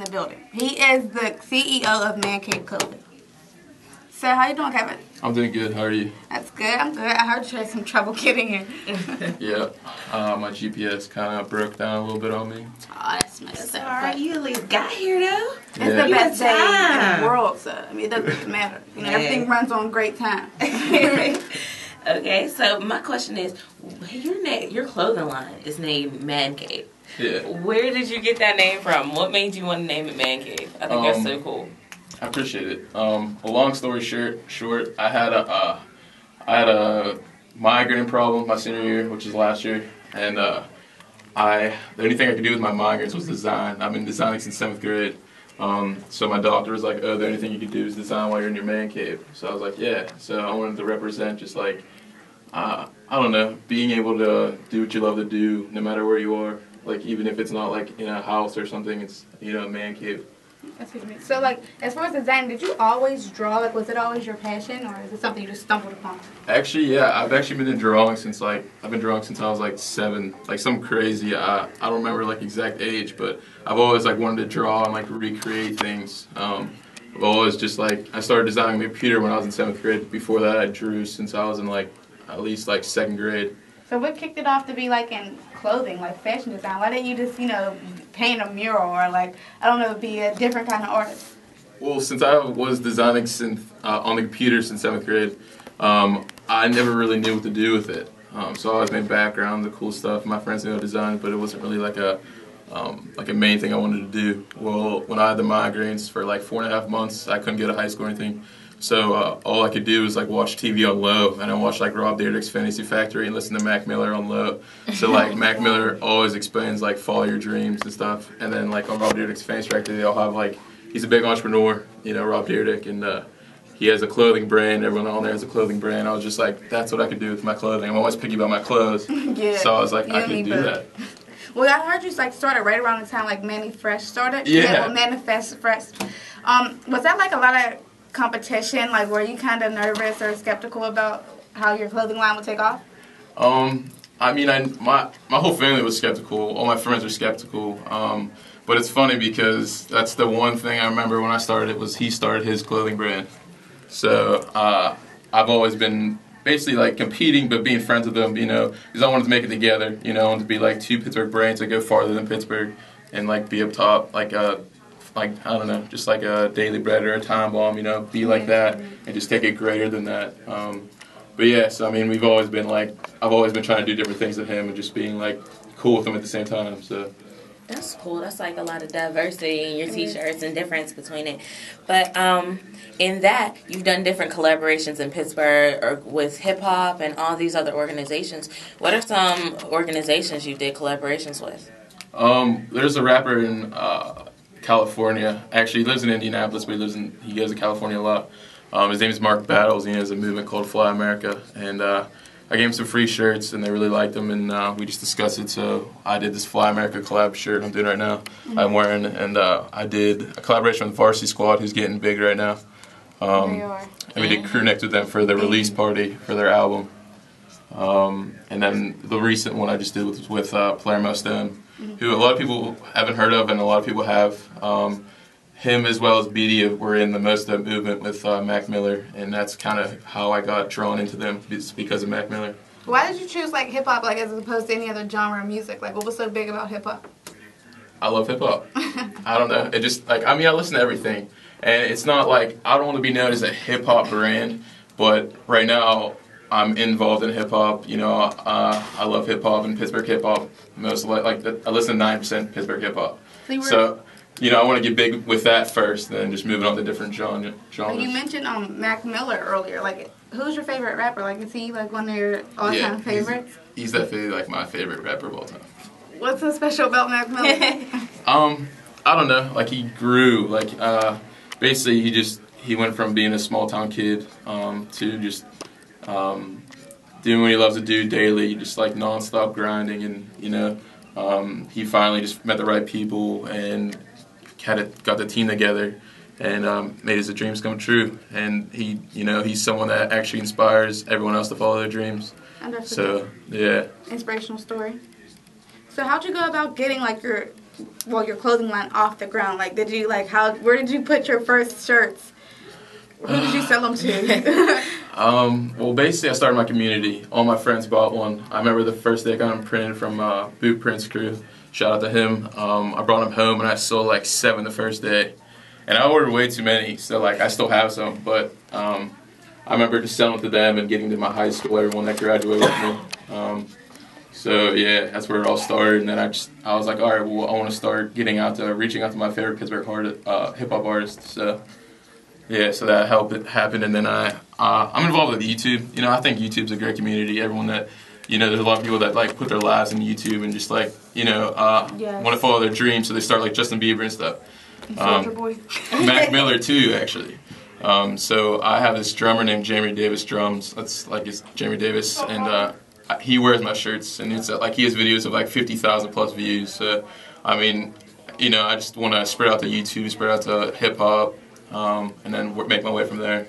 the building. He is the CEO of Man Cave Clothing. So how you doing, Kevin? I'm doing good. How are you? That's good. I'm good. I heard you had some trouble getting here. Yeah. My GPS kind of broke down a little bit on me. Oh, that's messed up. Alright, you at least got here though. It's the best day in the world, so I mean, it doesn't matter. You know, everything runs on great time. Okay, so my question is, your clothing line is named Man Cave. Yeah. Where did you get that name from? What made you want to name it Man Cave? I think that's so cool. I appreciate it. A long story short, I had a migraine problem my senior year, which is last year, and the only thing I could do with my migraines was design. I've been designing since 7th grade. So my doctor was like, "Oh, the only thing you can do is design while you're in your man cave." So I was like, "Yeah." So I wanted to represent just like I don't know, being able to do what you love to do, no matter where you are. Like even if it's not like in a house or something, it's a man cave. That's what you mean. So, like, as far as design, did you always draw? Like, was it always your passion, or is it something you just stumbled upon? Actually, yeah, I've actually been drawing since I was like 7, like something crazy. I don't remember like exact age, but I've always like wanted to draw and like recreate things. I've always just like I started designing a computer when I was in 7th grade. Before that, I drew since I was in like at least like 2nd grade. So what kicked it off to be like in clothing, like fashion design? Why didn't you just, paint a mural or like, I don't know, be a different kind of artist? Well, since I was designing on the computer since 7th grade, I never really knew what to do with it. So I always made background, the cool stuff. My friends knew how to design, but it wasn't really like a main thing I wanted to do. Well, when I had the migraines for like 4.5 months, I couldn't get to high school or anything. So all I could do was like watch TV on low, and I watched like Rob Dyrdek's Fantasy Factory and listen to Mac Miller on low. So like Mac Miller always explains like follow your dreams and stuff. And then like on Rob Dyrdek's Fantasy Factory, they all have like he's a big entrepreneur, Rob Dyrdek, and he has a clothing brand. Everyone on there has a clothing brand. I was just like, that's what I could do with my clothing. I'm always picky about my clothes, yeah, so I was like, I could do that. Well, I heard you like started right around the time like Manny Fresh started. Yeah. Manifest Fresh. Was that like a lot of competition? Like, were you kind of nervous or skeptical about how your clothing line would take off? I mean, my whole family was skeptical. All my friends were skeptical. But it's funny because that's the one thing I remember when I started was he started his clothing brand. So I've always been basically like competing, but being friends with them, because I wanted to make it together. I wanted to be like 2 Pittsburgh brands that go farther than Pittsburgh and like be up top, like I don't know, just like a Daily Bread or a Time Bomb, be like that and just take it greater than that. But yeah, so I mean, I've always been trying to do different things with him and just being like cool with him at the same time. So that's cool. That's like a lot of diversity in your t-shirts and difference between it. But in that, you've done different collaborations in Pittsburgh or with hip hop and all these other organizations. What are some organizations you did collaborations with? There's a rapper in California. Actually, he lives in Indianapolis, but he goes to California a lot. His name is Mark Battles. He has a movement called Fly America, and I gave him some free shirts, and they really liked them, and we just discussed it. So I did this Fly America collab shirt I'm doing right now. I'm wearing, and I did a collaboration with Varsity Squad, who's getting big right now. And we did crew neck with them for their release party for their album. And then the recent one I just did was with Palermo Stone, who a lot of people haven't heard of and a lot of people have. Him as well as BD were in the most of the movement with Mac Miller, and that's kind of how I got drawn into them, because of Mac Miller. Why did you choose like hip hop, like as opposed to any other genre of music? Like, what was so big about hip hop? I love hip hop. I don't know. It just I listen to everything, and it's not like I don't want to be known as a hip hop brand, but right now I'm involved in hip hop. I love hip hop and Pittsburgh hip hop. I listen to 9% Pittsburgh hip hop. So I want to get big with that first, and then just moving on to different genres. You mentioned Mac Miller earlier. Like, who's your favorite rapper? Like, is he like one of your all-time favorites? He's definitely like my favorite rapper of all time. What's so special about Mac Miller? I don't know. Like, he grew. Like, basically, he went from being a small town kid to just doing what he loves to do daily, just like nonstop grinding, and he finally just met the right people and got the team together and made his dreams come true. And he's someone that actually inspires everyone else to follow their dreams. So yeah, inspirational story. So how'd you go about getting like your your clothing line off the ground? Like, where did you put your first shirts? Who did you sell them to? Well, basically, I started my community. All my friends bought one. I remember the first day I got them printed from Boot Prints crew. Shout out to him. I brought them home and I sold like 7 the first day. And I ordered way too many, so like I still have some. But I remember just selling to them and getting to my high school, everyone that graduated with me. So yeah, that's where it all started. And then I was like, all right, well, I want to start reaching out to my favorite Pittsburgh hip hop artists. So yeah, so that helped it happen. And then I'm involved with YouTube. You know, I think YouTube's a great community. Everyone that, you know, there's a lot of people that like put their lives in YouTube and just like, you know, yes. want to follow their dreams. So they start like Justin Bieber and stuff. Soldier Boy. Mac Miller too, actually. So I have this drummer named Jamie Davis Drums. That's like it's Jamie Davis, and he wears my shirts, and it's like he has videos of like 50,000 plus views. So I mean, you know, I just want to spread out to YouTube, spread out to hip hop, and then make my way from there.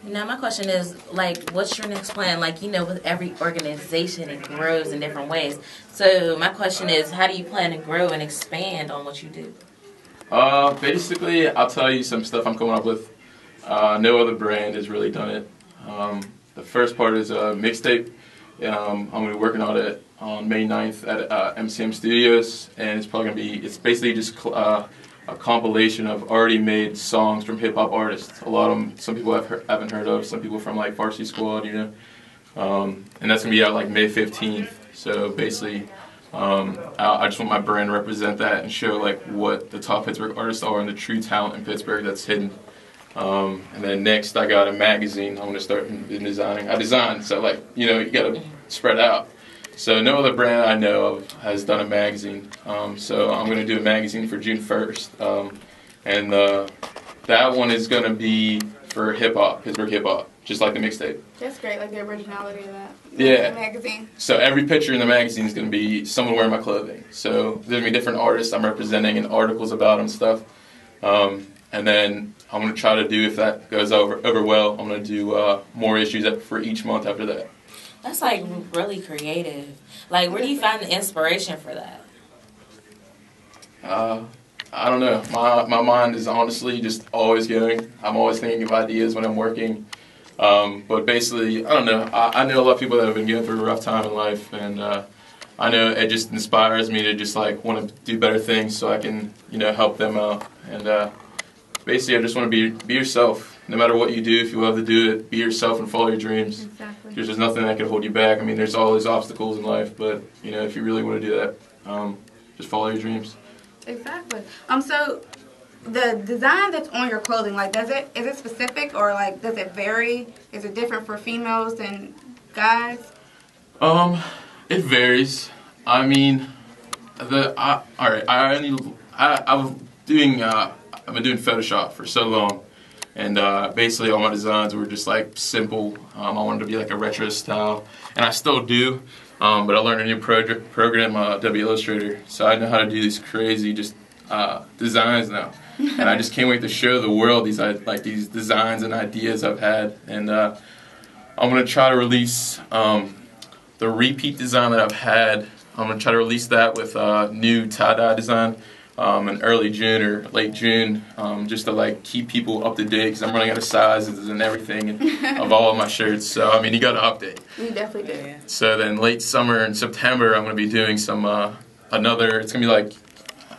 Now my question is, like, what's your next plan? Like, you know, with every organization, it grows in different ways. So my question is, how do you plan to grow and expand on what you do? Basically, I'll tell you some stuff I'm coming up with. No other brand has really done it. The first part is a mixtape. I'm going to be working on it on May 9th at MCM Studios, and it's probably going to be, it's basically just a compilation of already made songs from hip hop artists. A lot of them, some people haven't heard of, some people from like Varsity Squad, you know. And that's going to be out like May 15th. So basically, I just want my brand to represent that and show like what the top Pittsburgh artists are and the true talent in Pittsburgh that's hidden. And then next I got a magazine I'm going to start designing. I design, so like, you know, you got to spread out. So no other brand I know of has done a magazine. So I'm going to do a magazine for June 1st. And that one is going to be for hip hop, Pittsburgh hip hop, just like the mixtape. That's great, like the originality of that. Yeah. The magazine. So every picture in the magazine is going to be someone wearing my clothing. So there's going to be different artists I'm representing and articles about them and stuff. And then I'm going to try to do, if that goes over well, I'm going to do more issues for each month after that. That's like really creative. Like, where do you find the inspiration for that? I don't know. My mind is honestly just always going. I'm always thinking of ideas when I'm working. But basically, I don't know. I know a lot of people that have been going through a rough time in life, and I know it just inspires me to just like want to do better things so I can, you know, help them out. And basically, I just want to be yourself. No matter what you do, if you love to do it, be yourself and follow your dreams. Exactly. There's nothing that can hold you back. I mean, there's always obstacles in life, but you know, if you really want to do that, just follow your dreams. Exactly. So the design that's on your clothing, like, is it specific, or like does it vary? Is it different for females than guys? It varies. I mean, I've been doing Photoshop for so long, and basically all my designs were just like simple. I wanted to be like a retro style, and I still do. But I learned a new program, W Illustrator, so I know how to do these crazy designs now. And I just can't wait to show the world these designs and ideas I've had. And I'm going to try to release the repeat design that I've had. I'm going to try to release that with new tie-dye design in early June or late June, just to like keep people up to date, because I'm running out of sizes and everything of all of my shirts. So I mean, you got to update. You definitely do. Yeah. So then late summer in September, I'm going to be doing some another. It's going to be like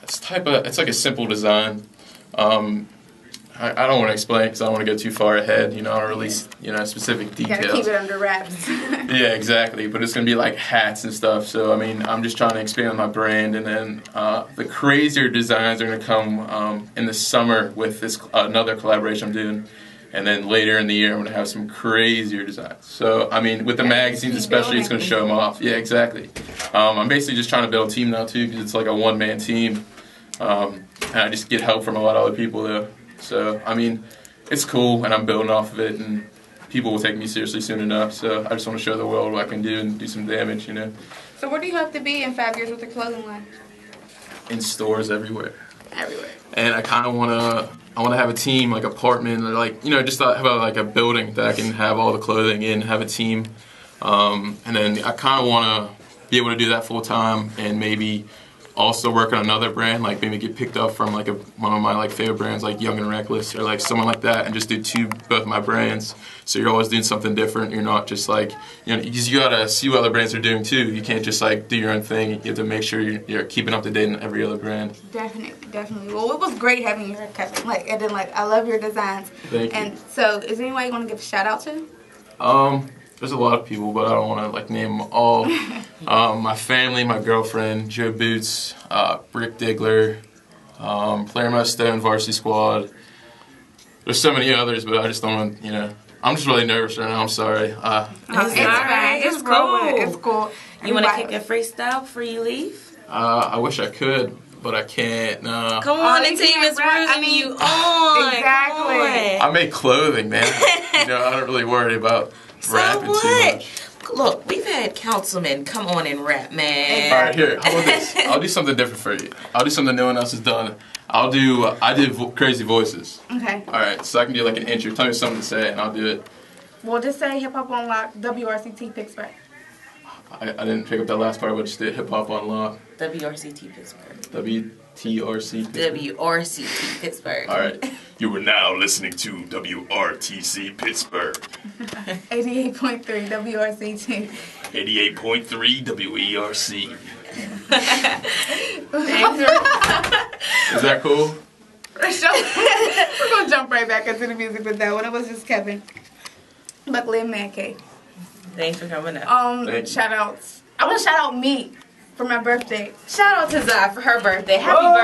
it's like a simple design. I don't want to explain it because I don't want to go too far ahead. You know, I don't release specific details. You gotta keep it under wraps. Yeah, exactly. But it's gonna be like hats and stuff. So I mean, I'm just trying to expand my brand, and then the crazier designs are gonna come in the summer with this another collaboration I'm doing, and then later in the year I'm gonna have some crazier designs. So I mean, with the magazines especially, it's gonna show them off. Yeah, exactly. I'm basically just trying to build a team now too, because it's like a one-man team, and I just get help from a lot of other people though. So, I mean, it's cool, and I'm building off of it, and people will take me seriously soon enough. So I just want to show the world what I can do and do some damage, you know. So where do you hope to be in 5 years with the clothing line? In stores everywhere. Everywhere. And I kind of want to have a team, like apartment, or like, you know, just have like a building that I can have all the clothing in, have a team. And then I kind of want to be able to do that full time, and maybe also work on another brand, like maybe get picked up from like one of my like favorite brands, like Young and Reckless, or like someone like that, and just do both my brands. So you're always doing something different. You're not just like, you know, you gotta see what other brands are doing too. You can't just like do your own thing. You have to make sure you're keeping up to date in every other brand. Definitely. Well, it was great having you here, Kevin. Like, and then like I love your designs. Thank you. And so, is there anyone you want to give a shout out to? There's a lot of people, but I don't want to like name them all. My family, my girlfriend, Joe Boots, Brick Diggler, Player My Stone Varsity Squad. There's so many others, but I just don't want, you know. I'm just really nervous right now. I'm sorry. It's alright. It's cool. It's cool. You want to kick a freestyle before you leave? I wish I could, but I can't. No. Come on, the team is rooting you on. Exactly. I make clothing, man. You know, I don't really worry about rapping too much. Look, we've had councilmen come on and rap, man. All right, here. How about this? I'll do something different for you. I'll do something no one else has done. I did crazy voices. Okay. All right, so I can do like an intro. Tell me something to say, and I'll do it. Well, just say Hip Hop on Lock, WRCT Pittsburgh. I didn't pick up that last part, but just did Hip Hop on Lock. WRCT Pittsburgh. WTRC. WRCT Pittsburgh. All right. You are now listening to WRTC Pittsburgh. 88.3 WRCT. 88.3 WERC. Thanks. Is that cool? We're going to jump right back into the music with that one. It was just Kevin. Buckley and Man Cave. Thanks for coming up. Shout outs. I want to shout out me for my birthday. Shout out to Zai for her birthday. Happy birthday.